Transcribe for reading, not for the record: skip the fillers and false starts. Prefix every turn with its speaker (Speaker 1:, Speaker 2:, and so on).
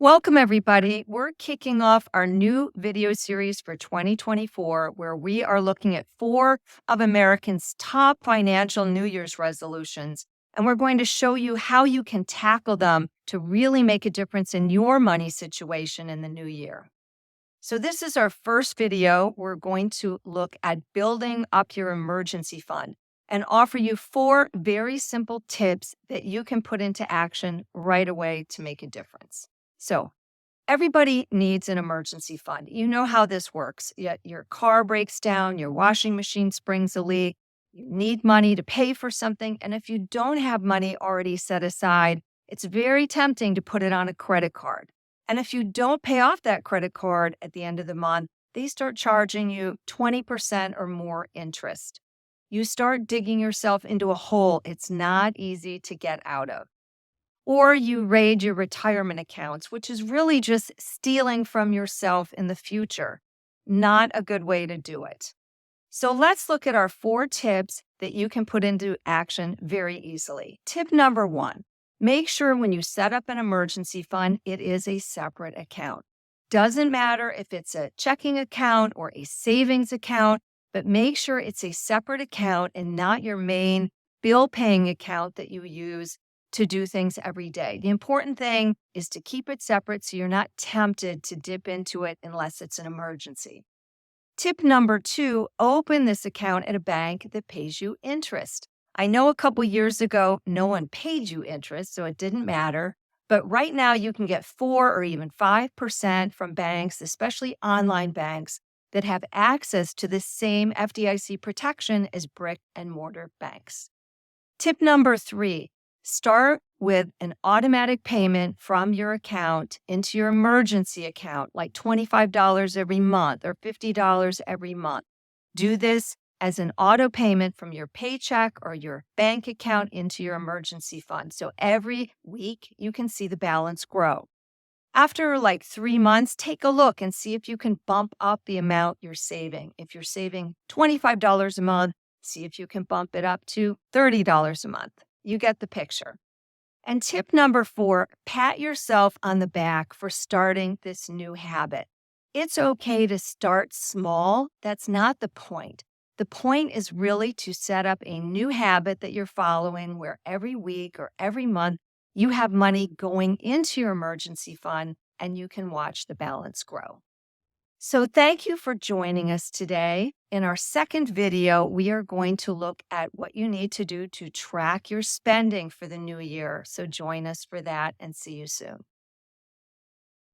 Speaker 1: Welcome, everybody. We're kicking off our new video series for 2024, where we are looking at four of Americans' top financial New Year's resolutions. And we're going to show you how you can tackle them to really make a difference in your money situation in the new year. So, this is our first video. We're going to look at building up your emergency fund and offer you four very simple tips that you can put into action right away to make a difference. So, everybody needs an emergency fund. You know how this works. Yet your car breaks down, your washing machine springs a leak, you need money to pay for something. And if you don't have money already set aside, it's very tempting to put it on a credit card. And if you don't pay off that credit card at the end of the month, they start charging you 20% or more interest. You start digging yourself into a hole it's not easy to get out of. Or you raid your retirement accounts, which is really just stealing from yourself in the future. Not a good way to do it. So let's look at our four tips that you can put into action very easily. Tip number one, make sure when you set up an emergency fund, it is a separate account. Doesn't matter if it's a checking account or a savings account, but make sure it's a separate account and not your main bill paying account that you use to do things every day. The important thing is to keep it separate so you're not tempted to dip into it unless it's an emergency. Tip number two, open this account at a bank that pays you interest. I know a couple years ago, no one paid you interest, so it didn't matter. But right now, you can get 4 or even 5% from banks, especially online banks, that have access to the same FDIC protection as brick and mortar banks. Tip number three, start with an automatic payment from your account into your emergency account, like $25 every month or $50 every month. Do this as an auto payment from your paycheck or your bank account into your emergency fund. So every week you can see the balance grow. After like 3 months, take a look and see if you can bump up the amount you're saving. If you're saving $25 a month, see if you can bump it up to $30 a month. You get the picture. And tip number four, pat yourself on the back for starting this new habit. It's okay to start small. That's not the point. The point is really to set up a new habit that you're following where every week or every month you have money going into your emergency fund and you can watch the balance grow. So thank you for joining us today. In our second video, we are going to look at what you need to do to track your spending for the new year. So join us for that and see you soon.